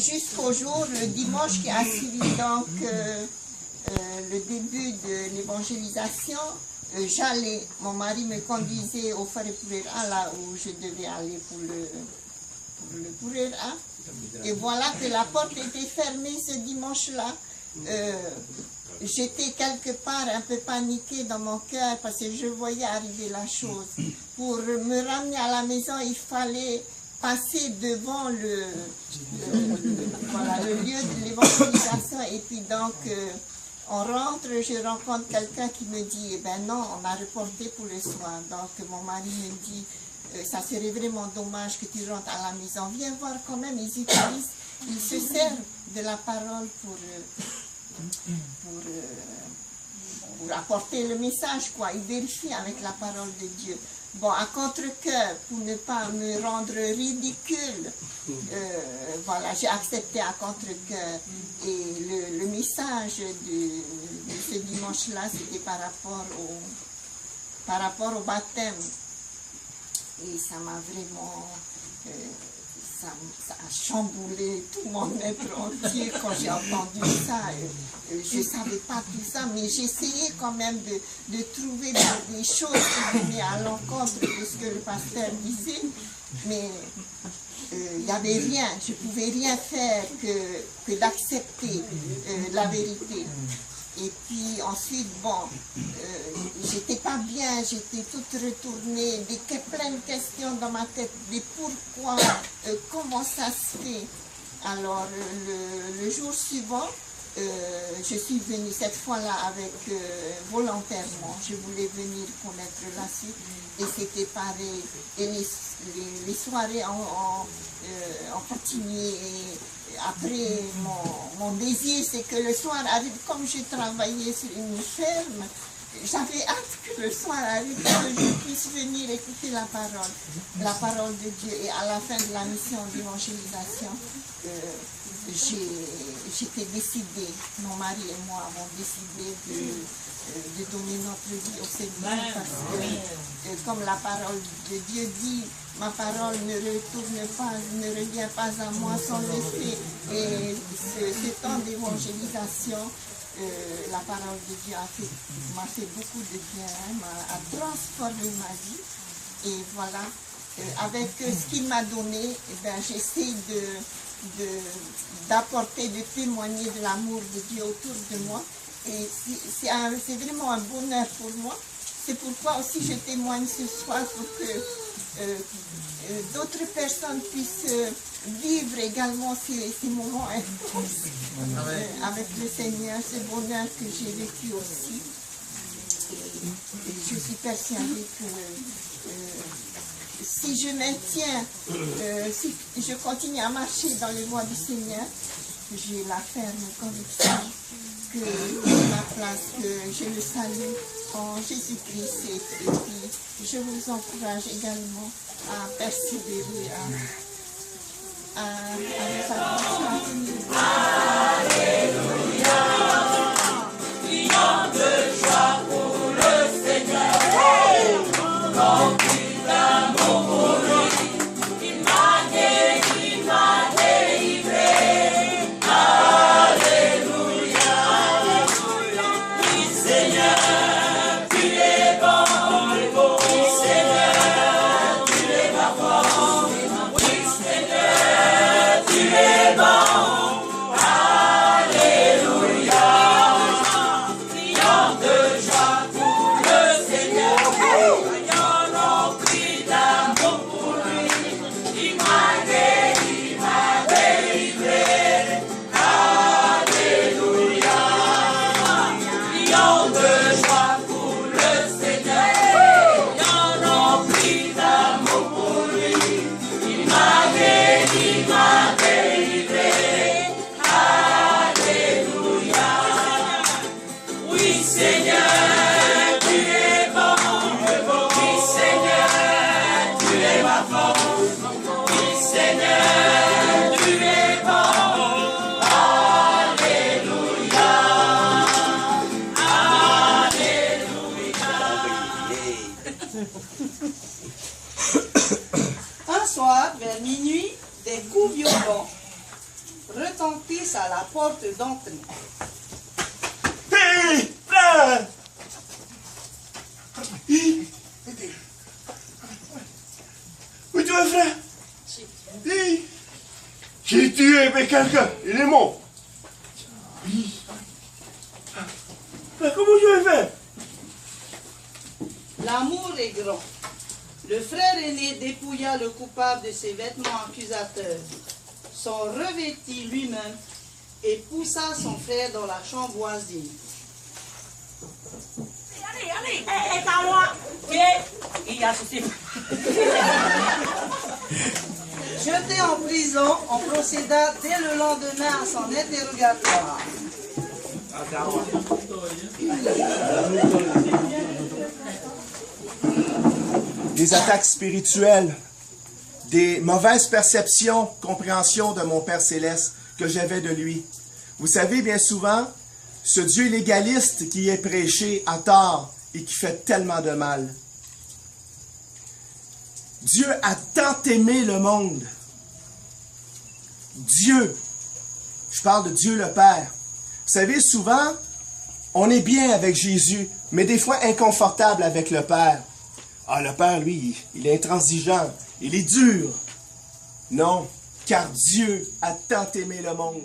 Jusqu'au jour, le dimanche qui a suivi donc le début de l'évangélisation, j'allais, mon mari me conduisait au Farepurera, là où je devais aller pour le Purera. Et voilà que la porte était fermée ce dimanche-là. J'étais quelque part un peu paniquée dans mon cœur parce que je voyais arriver la chose. Pour me ramener à la maison, il fallait passer devant le lieu de l'évangélisation et puis donc on rentre, je rencontre quelqu'un qui me dit eh ben non, on a reporté pour le soir. Donc mon mari me dit ça serait vraiment dommage que tu rentres à la maison, viens voir quand même, ils se servent de la parole pour apporter le message, quoi. Ils vérifient avec la parole de Dieu. Bon, à contre-cœur, pour ne pas me rendre ridicule, voilà, j'ai accepté à contre-cœur. Et le message de ce dimanche-là, c'était par rapport au baptême. Et ça m'a vraiment... ça a chamboulé tout mon être entier quand j'ai entendu ça. Je ne savais pas tout ça, mais j'essayais quand même de trouver des choses qui venaient à l'encontre de ce que le pasteur disait, mais il n'y avait rien, je ne pouvais rien faire que d'accepter la vérité. Et puis ensuite, bon, j'étais pas bien, j'étais toute retournée, plein de questions dans ma tête, des pourquoi, comment ça se fait. Alors le jour suivant, je suis venue cette fois-là avec volontairement, je voulais venir connaître la suite et c'était pareil. Et les soirées ont continué. Et après, mon désir, c'est que le soir arrive, comme je travaillais sur une ferme, j'avais hâte que le soir arrive, que je puisse venir écouter la parole de Dieu. Et à la fin de la mission d'évangélisation, j'étais décidée, mon mari et moi avons décidé de donner notre vie au Seigneur parce que, comme la parole de Dieu dit, ma parole ne retourne pas, ne revient pas à moi sans effet. Et ce temps d'évangélisation, la parole de Dieu m'a fait beaucoup de bien, a transformé ma vie. Et voilà, avec ce qu'il m'a donné, j'essaie d'apporter, de témoigner de l'amour de Dieu autour de moi. Et c'est vraiment un bonheur pour moi. C'est pourquoi aussi je témoigne ce soir pour que d'autres personnes puissent vivre également ces moments intenses avec le Seigneur, ce bonheur que j'ai vécu aussi. Et je suis persuadée que si je maintiens, si je continue à marcher dans les voies du Seigneur, j'ai la ferme conviction que la place, que je le salue en Jésus-Christ. Et puis, je vous encourage également à persévérer, à Alléluia, criant de joie pour le Seigneur, quand il a Un soir, vers minuit, des coups violents retentissent à la porte d'entrée. Hé, frère! Où tu es, frère? Hé! J'ai tué quelqu'un, il est mort. Frère, comment tu as fait? L'amour est grand. Le frère aîné dépouilla le coupable de ses vêtements accusateurs, s'en revêtit lui-même et poussa son frère dans la chambre voisine. Jeté en prison, on procéda dès le lendemain à son interrogatoire. Des attaques spirituelles, des mauvaises perceptions, compréhensions de mon Père Céleste que j'avais de lui. Vous savez, bien souvent, ce Dieu légaliste qui est prêché à tort et qui fait tellement de mal. Dieu a tant aimé le monde. Dieu, je parle de Dieu le Père. Vous savez, souvent, on est bien avec Jésus, mais des fois inconfortable avec le Père. Ah, le Père, lui, il est intransigeant, il est dur. Non, car Dieu a tant aimé le monde